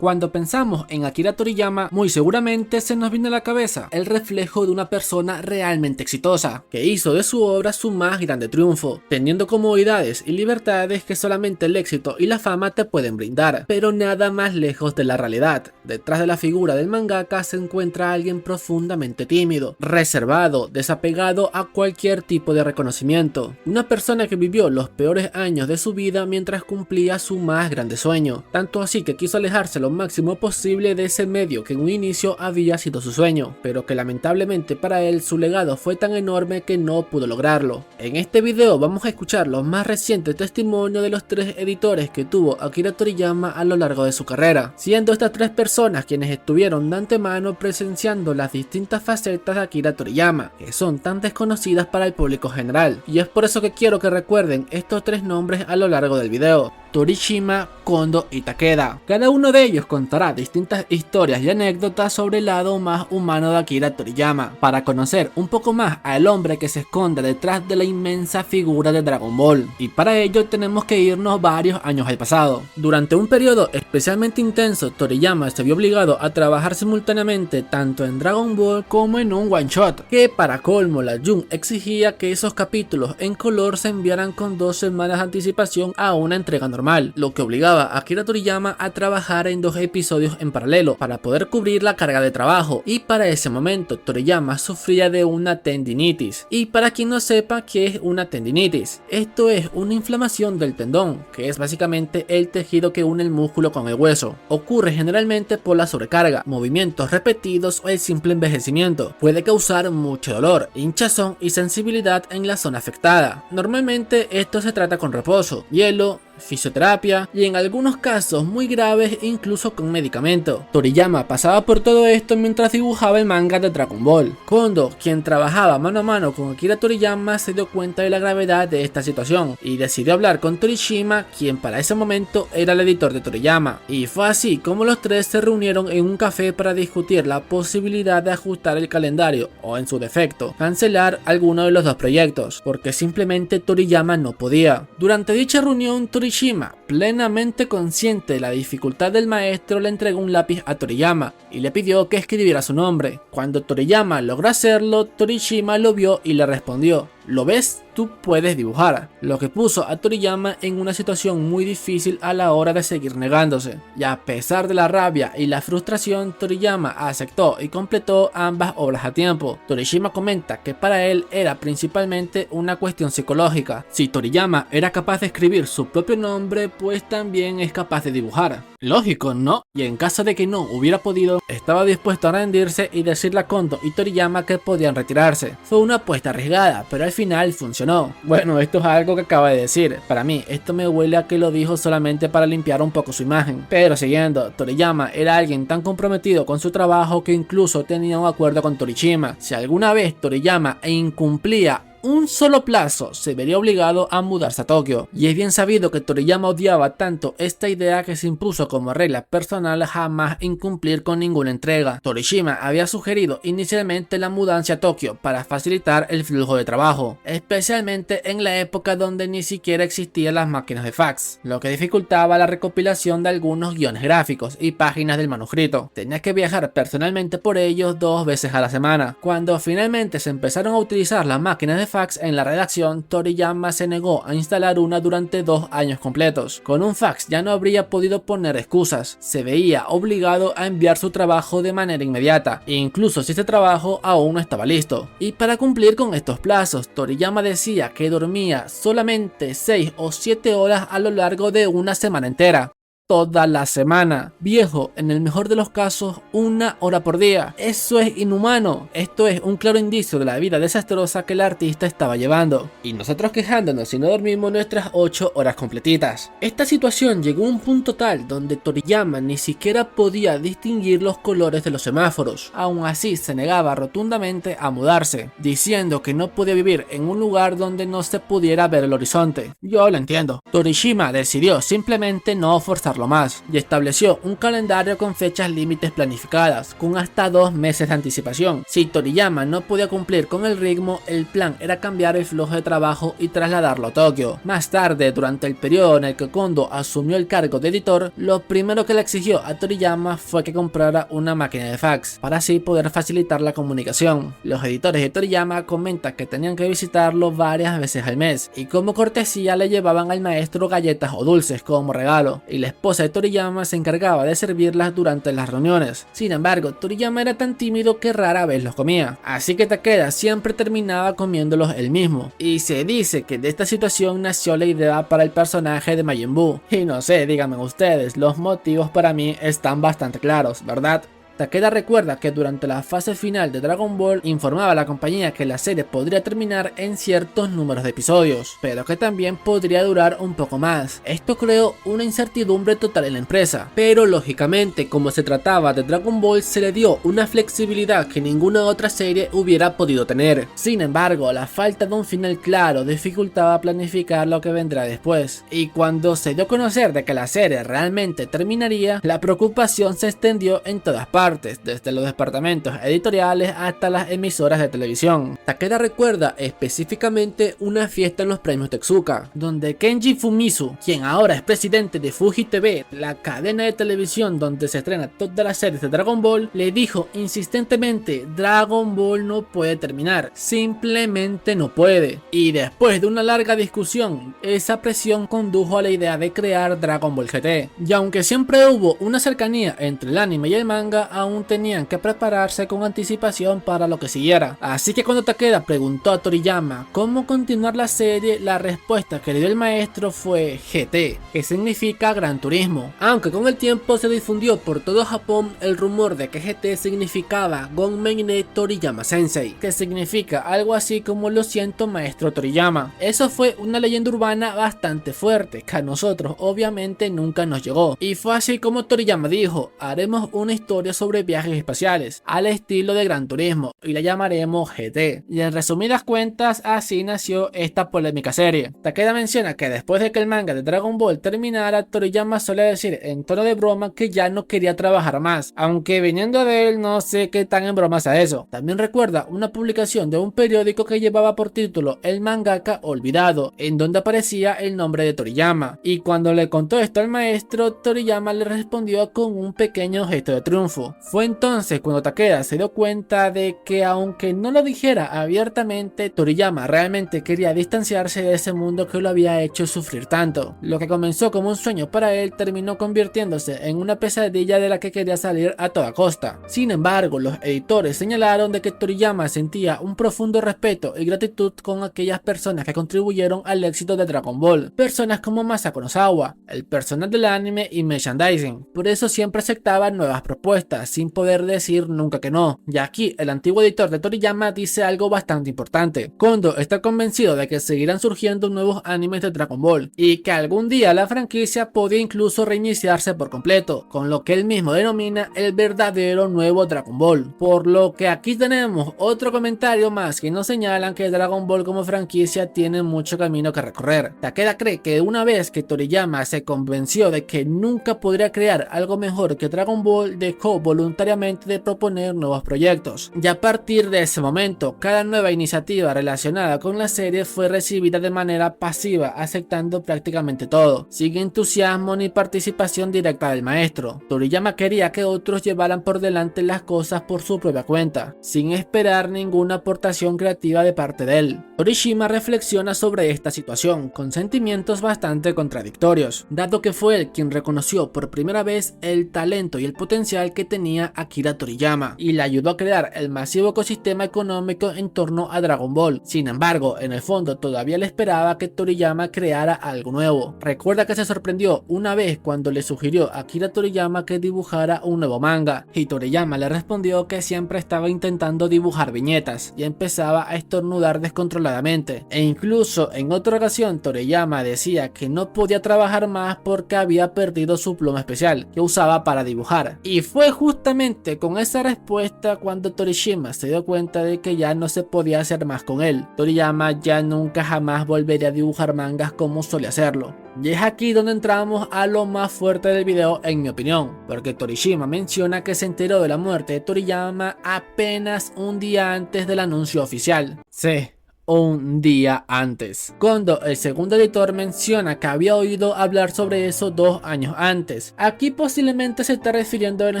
Cuando pensamos en Akira Toriyama, muy seguramente se nos viene a la cabeza el reflejo de una persona realmente exitosa, que hizo de su obra su más grande triunfo, teniendo comodidades y libertades que solamente el éxito y la fama te pueden brindar, pero nada más lejos de la realidad. Detrás de la figura del mangaka se encuentra alguien profundamente tímido, reservado, desapegado a cualquier tipo de reconocimiento, una persona que vivió los peores años de su vida mientras cumplía su más grande sueño, tanto así que quiso alejarse lo máximo posible de ese medio que en un inicio había sido su sueño, pero que lamentablemente para él su legado fue tan enorme que no pudo lograrlo. En este video vamos a escuchar los más recientes testimonios de los 3 editores que tuvo Akira Toriyama a lo largo de su carrera, siendo estas 3 personas quienes estuvieron de antemano presenciando las distintas facetas de Akira Toriyama, que son tan desconocidas para el público general, y es por eso que quiero que recuerden estos 3 nombres a lo largo del video: Torishima, Kondo y Takeda. Cada uno de ellos contará distintas historias y anécdotas sobre el lado más humano de Akira Toriyama, para conocer un poco más al hombre que se esconde detrás de la inmensa figura de Dragon Ball, y para ello tenemos que irnos varios años al pasado. Durante un periodo especialmente intenso, Toriyama se vio obligado a trabajar simultáneamente tanto en Dragon Ball como en un one shot, que para colmo la Jun exigía que esos capítulos en color se enviaran con 2 semanas de anticipación a una entrega normal, lo que obligaba a Akira Toriyama a trabajar en 2 episodios en paralelo para poder cubrir la carga de trabajo, y para ese momento Toriyama sufría de una tendinitis. Y para quien no sepa qué es una tendinitis, esto es una inflamación del tendón, que es básicamente el tejido que une el músculo con el hueso. Ocurre generalmente por la sobrecarga, movimientos repetidos o el simple envejecimiento. Puede causar mucho dolor, hinchazón y sensibilidad en la zona afectada. Normalmente esto se trata con reposo, hielo, fisioterapia y en algunos casos muy graves incluso con medicamento. Toriyama pasaba por todo esto mientras dibujaba el manga de Dragon Ball. Kondo, quien trabajaba mano a mano con Akira Toriyama, se dio cuenta de la gravedad de esta situación y decidió hablar con Torishima, quien para ese momento era el editor de Toriyama, y fue así como los 3 se reunieron en un café para discutir la posibilidad de ajustar el calendario o, en su defecto, cancelar alguno de los 2 proyectos, porque simplemente Toriyama no podía. Durante dicha reunión, Torishima, plenamente consciente de la dificultad del maestro, le entregó un lápiz a Toriyama y le pidió que escribiera su nombre. Cuando Toriyama logró hacerlo, Torishima lo vio y le respondió: ¿lo ves? Tú puedes dibujar, lo que puso a Toriyama en una situación muy difícil a la hora de seguir negándose. Y a pesar de la rabia y la frustración, Toriyama aceptó y completó ambas obras a tiempo. Torishima comenta que para él era principalmente una cuestión psicológica. Si Toriyama era capaz de escribir su propio nombre, pues también es capaz de dibujar. Lógico, ¿no? Y en caso de que no hubiera podido, estaba dispuesto a rendirse y decirle a Kondo y Toriyama que podían retirarse. Fue una apuesta arriesgada, pero al final funcionó. Bueno, esto es algo que acaba de decir. Para mí, esto me huele a que lo dijo solamente para limpiar un poco su imagen. Pero siguiendo, Toriyama era alguien tan comprometido con su trabajo que incluso tenía un acuerdo con Torishima. Si alguna vez Toriyama incumplía un solo plazo, se vería obligado a mudarse a Tokio, y es bien sabido que Toriyama odiaba tanto esta idea que se impuso como regla personal jamás incumplir con ninguna entrega. Torishima había sugerido inicialmente la mudanza a Tokio para facilitar el flujo de trabajo, especialmente en la época donde ni siquiera existían las máquinas de fax, lo que dificultaba la recopilación de algunos guiones gráficos y páginas del manuscrito. Tenía que viajar personalmente por ellos 2 veces a la semana. Cuando finalmente se empezaron a utilizar las máquinas de fax en la redacción, Toriyama se negó a instalar una durante 2 años completos. Con un fax ya no habría podido poner excusas, se veía obligado a enviar su trabajo de manera inmediata, incluso si este trabajo aún no estaba listo. Y para cumplir con estos plazos, Toriyama decía que dormía solamente 6 o 7 horas a lo largo de una semana entera. Toda la semana. Viejo, en el mejor de los casos, 1 hora por día. Eso es inhumano. Esto es un claro indicio de la vida desastrosa que el artista estaba llevando. Y nosotros quejándonos si no dormimos nuestras 8 horas completitas. Esta situación llegó a un punto tal donde Toriyama ni siquiera podía distinguir los colores de los semáforos. Aún así se negaba rotundamente a mudarse, diciendo que no podía vivir en un lugar donde no se pudiera ver el horizonte. Yo lo entiendo. Torishima decidió simplemente no forzar alargarlo más, y estableció un calendario con fechas límites planificadas, con hasta 2 meses de anticipación. Si Toriyama no podía cumplir con el ritmo, el plan era cambiar el flujo de trabajo y trasladarlo a Tokio. Más tarde, durante el periodo en el que Kondo asumió el cargo de editor, lo primero que le exigió a Toriyama fue que comprara una máquina de fax, para así poder facilitar la comunicación. Los editores de Toriyama comentan que tenían que visitarlo varias veces al mes, y como cortesía le llevaban al maestro galletas o dulces como regalo, y la esposa de Toriyama se encargaba de servirlas durante las reuniones. Sin embargo, Toriyama era tan tímido que rara vez los comía, así que Takeda siempre terminaba comiéndolos él mismo, y se dice que de esta situación nació la idea para el personaje de Majin Buu. Y no sé, díganme ustedes, los motivos para mí están bastante claros, ¿verdad? Takeda recuerda que durante la fase final de Dragon Ball informaba a la compañía que la serie podría terminar en ciertos números de episodios, pero que también podría durar un poco más. Esto creó una incertidumbre total en la empresa, pero lógicamente como se trataba de Dragon Ball se le dio una flexibilidad que ninguna otra serie hubiera podido tener. Sin embargo, la falta de un final claro dificultaba planificar lo que vendrá después, y cuando se dio a conocer de que la serie realmente terminaría, la preocupación se extendió en todas partes, desde los departamentos editoriales hasta las emisoras de televisión. Takeda recuerda específicamente una fiesta en los premios Tezuka, donde Kenji Fumisu, quien ahora es presidente de Fuji TV, la cadena de televisión donde se estrena todas las series de Dragon Ball, le dijo insistentemente: Dragon Ball no puede terminar, simplemente no puede. Y después de una larga discusión, esa presión condujo a la idea de crear Dragon Ball GT. Y aunque siempre hubo una cercanía entre el anime y el manga, aún tenían que prepararse con anticipación para lo que siguiera. Así que cuando Takeda preguntó a Toriyama cómo continuar la serie, la respuesta que le dio el maestro fue GT, que significa Gran Turismo, aunque con el tiempo se difundió por todo Japón el rumor de que GT significaba Gonmeine Toriyama Sensei, que significa algo así como lo siento maestro Toriyama. Eso fue una leyenda urbana bastante fuerte que a nosotros obviamente nunca nos llegó, y fue así como Toriyama dijo: haremos una historia sobre viajes espaciales al estilo de Gran Turismo y la llamaremos GT. Y en resumidas cuentas, así nació esta polémica serie. Takeda menciona que después de que el manga de Dragon Ball terminara, Toriyama suele decir en tono de broma que ya no quería trabajar más, aunque viniendo de él no sé qué tan en broma sea eso. También recuerda una publicación de un periódico que llevaba por título El mangaka olvidado, en donde aparecía el nombre de Toriyama, y cuando le contó esto al maestro, Toriyama le respondió con un pequeño gesto de triunfo. Fue entonces cuando Takeda se dio cuenta de que aunque no lo dijera abiertamente, Toriyama realmente quería distanciarse de ese mundo que lo había hecho sufrir tanto. Lo que comenzó como un sueño para él terminó convirtiéndose en una pesadilla de la que quería salir a toda costa. Sin embargo, los editores señalaron de que Toriyama sentía un profundo respeto y gratitud con aquellas personas que contribuyeron al éxito de Dragon Ball, personas como Masako Nozawa, el personal del anime y merchandising. Por eso siempre aceptaba nuevas propuestas, sin poder decir nunca que no. Y aquí el antiguo editor de Toriyama dice algo bastante importante: Kondo está convencido de que seguirán surgiendo nuevos animes de Dragon Ball y que algún día la franquicia podría incluso reiniciarse por completo, con lo que él mismo denomina el verdadero nuevo Dragon Ball. Por lo que aquí tenemos otro comentario más que nos señalan que Dragon Ball como franquicia tiene mucho camino que recorrer. Takeda cree que una vez que Toriyama se convenció de que nunca podría crear algo mejor que Dragon Ball, dejó voluntariamente de proponer nuevos proyectos, y a partir de ese momento cada nueva iniciativa relacionada con la serie fue recibida de manera pasiva, aceptando prácticamente todo, sin entusiasmo ni participación directa del maestro. Toriyama quería que otros llevaran por delante las cosas por su propia cuenta, sin esperar ninguna aportación creativa de parte de él. Torishima reflexiona sobre esta situación con sentimientos bastante contradictorios, dado que fue él quien reconoció por primera vez el talento y el potencial que tenía Akira Toriyama y le ayudó a crear el masivo ecosistema económico en torno a Dragon Ball. Sin embargo, en el fondo todavía le esperaba que Toriyama creara algo nuevo. Recuerda que se sorprendió una vez cuando le sugirió a Akira Toriyama que dibujara un nuevo manga, y Toriyama le respondió que siempre estaba intentando dibujar viñetas y empezaba a estornudar descontroladamente, e incluso en otra ocasión Toriyama decía que no podía trabajar más porque había perdido su pluma especial que usaba para dibujar, y fue justamente con esa respuesta cuando Torishima se dio cuenta de que ya no se podía hacer más con él. Toriyama ya nunca jamás volvería a dibujar mangas como solía hacerlo. Y es aquí donde entramos a lo más fuerte del video en mi opinión, porque Torishima menciona que se enteró de la muerte de Toriyama apenas un día antes del anuncio oficial. Sí, un día antes, cuando el segundo editor menciona que había oído hablar sobre eso 2 años antes. Aquí posiblemente se está refiriendo a la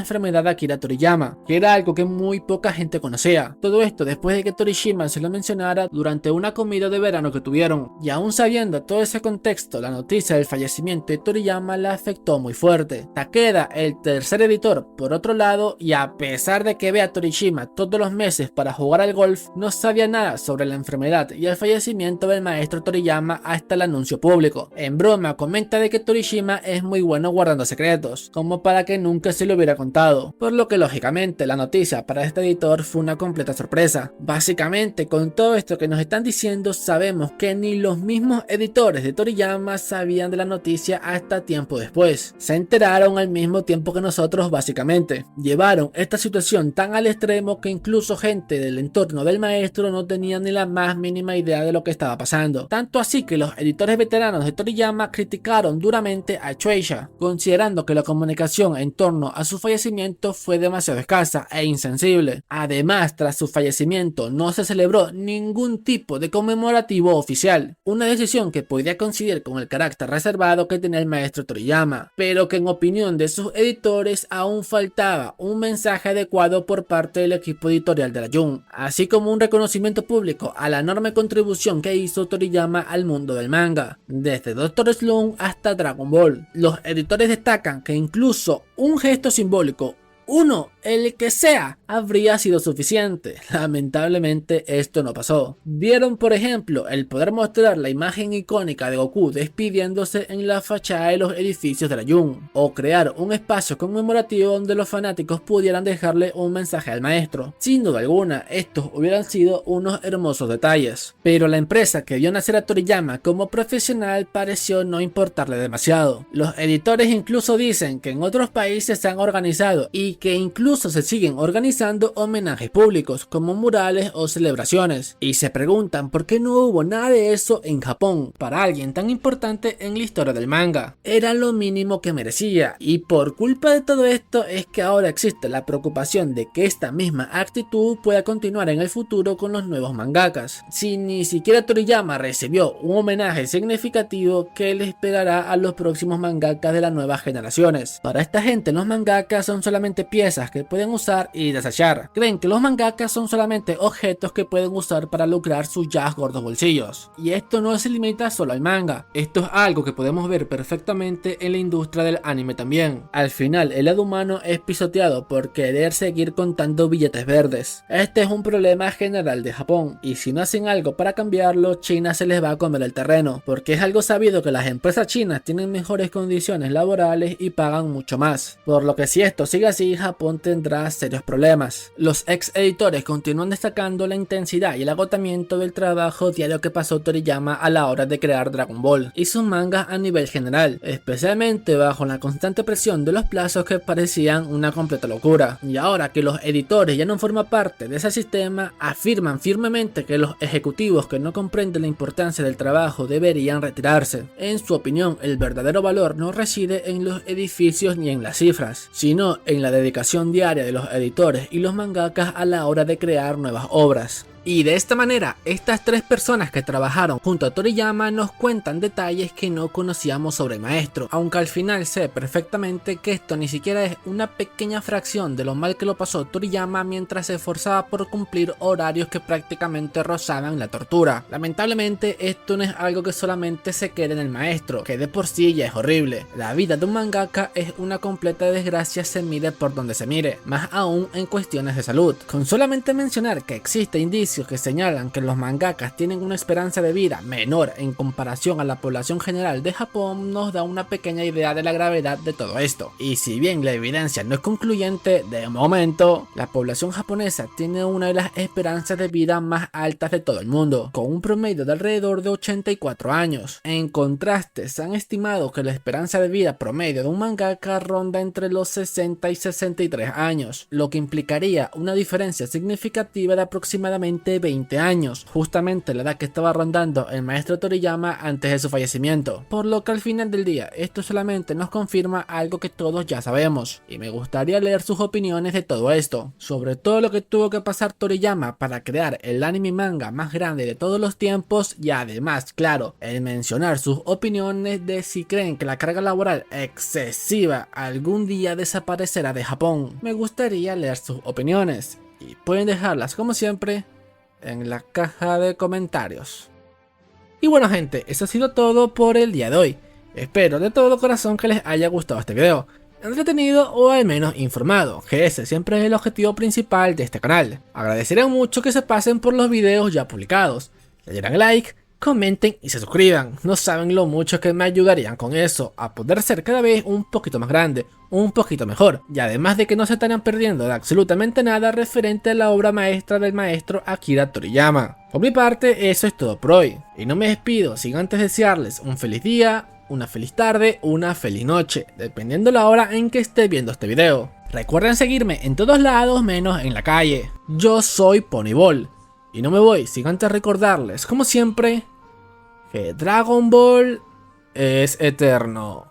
enfermedad de Akira Toriyama, que era algo que muy poca gente conocía. Todo esto después de que Torishima se lo mencionara durante una comida de verano que tuvieron, y aún sabiendo todo ese contexto, la noticia del fallecimiento de Toriyama la afectó muy fuerte. Takeda, el tercer editor, por otro lado, y a pesar de que ve a Torishima todos los meses para jugar al golf, no sabía nada sobre la enfermedad y el fallecimiento del maestro Toriyama hasta el anuncio público. En broma comenta de que Torishima es muy bueno guardando secretos, como para que nunca se lo hubiera contado, por lo que lógicamente la noticia para este editor fue una completa sorpresa. Básicamente con todo esto que nos están diciendo sabemos que ni los mismos editores de Toriyama sabían de la noticia hasta tiempo después. Se enteraron al mismo tiempo que nosotros básicamente. Llevaron esta situación tan al extremo que incluso gente del entorno del maestro no tenía ni la más mínima idea de lo que estaba pasando. Tanto así que los editores veteranos de Toriyama criticaron duramente a Shueisha, considerando que la comunicación en torno a su fallecimiento fue demasiado escasa e insensible. Además, tras su fallecimiento no se celebró ningún tipo de conmemorativo oficial, una decisión que podría coincidir con el carácter reservado que tenía el maestro Toriyama, pero que en opinión de sus editores aún faltaba un mensaje adecuado por parte del equipo editorial de la Jump, así como un reconocimiento público a la enorme contribución que hizo Toriyama al mundo del manga, desde Dr. Slump hasta Dragon Ball. Los editores destacan que incluso un gesto simbólico, el que sea, habría sido suficiente. Lamentablemente esto no pasó. Vieron por ejemplo el poder mostrar la imagen icónica de Goku despidiéndose en la fachada de los edificios de la Jump, o crear un espacio conmemorativo donde los fanáticos pudieran dejarle un mensaje al maestro. Sin duda alguna estos hubieran sido unos hermosos detalles, pero la empresa que vio nacer a Toriyama como profesional pareció no importarle demasiado. Los editores incluso dicen que en otros países se han organizado y que incluso se siguen organizando homenajes públicos como murales o celebraciones, y se preguntan por qué no hubo nada de eso en Japón para alguien tan importante en la historia del manga. Era lo mínimo que merecía, y por culpa de todo esto es que ahora existe la preocupación de que esta misma actitud pueda continuar en el futuro con los nuevos mangakas. Si ni siquiera Toriyama recibió un homenaje significativo, ¿qué le esperará a los próximos mangakas de las nuevas generaciones? Para esta gente los mangakas son solamente piezas que pueden usar y desechar. Creen que los mangakas son solamente objetos que pueden usar para lucrar sus ya gordos bolsillos. Y esto no se limita solo al manga. Esto es algo que podemos ver perfectamente en la industria del anime también. Al final el lado humano es pisoteado por querer seguir contando billetes verdes. Este es un problema general de Japón, y si no hacen algo para cambiarlo, China se les va a comer el terreno, porque es algo sabido que las empresas chinas tienen mejores condiciones laborales y pagan mucho más. Por lo que si esto sigue así, Japón tendrá serios problemas. Los ex editores continúan destacando la intensidad y el agotamiento del trabajo diario que pasó Toriyama a la hora de crear Dragon Ball y sus mangas a nivel general, especialmente bajo la constante presión de los plazos que parecían una completa locura. Y ahora que los editores ya no forman parte de ese sistema, afirman firmemente que los ejecutivos que no comprenden la importancia del trabajo deberían retirarse. En su opinión, el verdadero valor no reside en los edificios ni en las cifras, sino en la dedicación diaria de los editores y los mangakas a la hora de crear nuevas obras. Y de esta manera, estas tres personas que trabajaron junto a Toriyama nos cuentan detalles que no conocíamos sobre el maestro, aunque al final sé perfectamente que esto ni siquiera es una pequeña fracción de lo mal que lo pasó Toriyama mientras se esforzaba por cumplir horarios que prácticamente rozaban la tortura. Lamentablemente esto no es algo que solamente se quede en el maestro, que de por sí ya es horrible. La vida de un mangaka es una completa desgracia, se mire por donde se mire, más aún en cuestiones de salud. Con solamente mencionar que existe indicios indicios que señalan que los mangakas tienen una esperanza de vida menor en comparación a la población general de Japón nos da una pequeña idea de la gravedad de todo esto. Y si bien la evidencia no es concluyente, de momento, la población japonesa tiene una de las esperanzas de vida más altas de todo el mundo, con un promedio de alrededor de 84 años. En contraste, se han estimado que la esperanza de vida promedio de un mangaka ronda entre los 60 y 63 años, lo que implicaría una diferencia significativa de aproximadamente 20 años, justamente la edad que estaba rondando el maestro Toriyama antes de su fallecimiento, por lo que al final del día esto solamente nos confirma algo que todos ya sabemos, y me gustaría leer sus opiniones de todo esto, sobre todo lo que tuvo que pasar Toriyama para crear el anime y manga más grande de todos los tiempos, y además, claro, el mencionar sus opiniones de si creen que la carga laboral excesiva algún día desaparecerá de Japón. Me gustaría leer sus opiniones, y pueden dejarlas como siempre en la caja de comentarios. Y bueno gente, eso ha sido todo por el día de hoy. Espero de todo corazón que les haya gustado este video, entretenido o al menos informado, que ese siempre es el objetivo principal de este canal. Agradeceré mucho que se pasen por los videos ya publicados, le dieran like, comenten y se suscriban. No saben lo mucho que me ayudarían con eso a poder ser cada vez un poquito más grande, un poquito mejor, y además de que no se estarían perdiendo de absolutamente nada referente a la obra maestra del maestro Akira Toriyama. Por mi parte eso es todo por hoy, y no me despido sin antes desearles un feliz día, una feliz tarde, una feliz noche, dependiendo la hora en que esté viendo este video. Recuerden seguirme en todos lados menos en la calle. Yo soy Ponyball, y no me voy sin antes recordarles, como siempre, que Dragon Ball es eterno.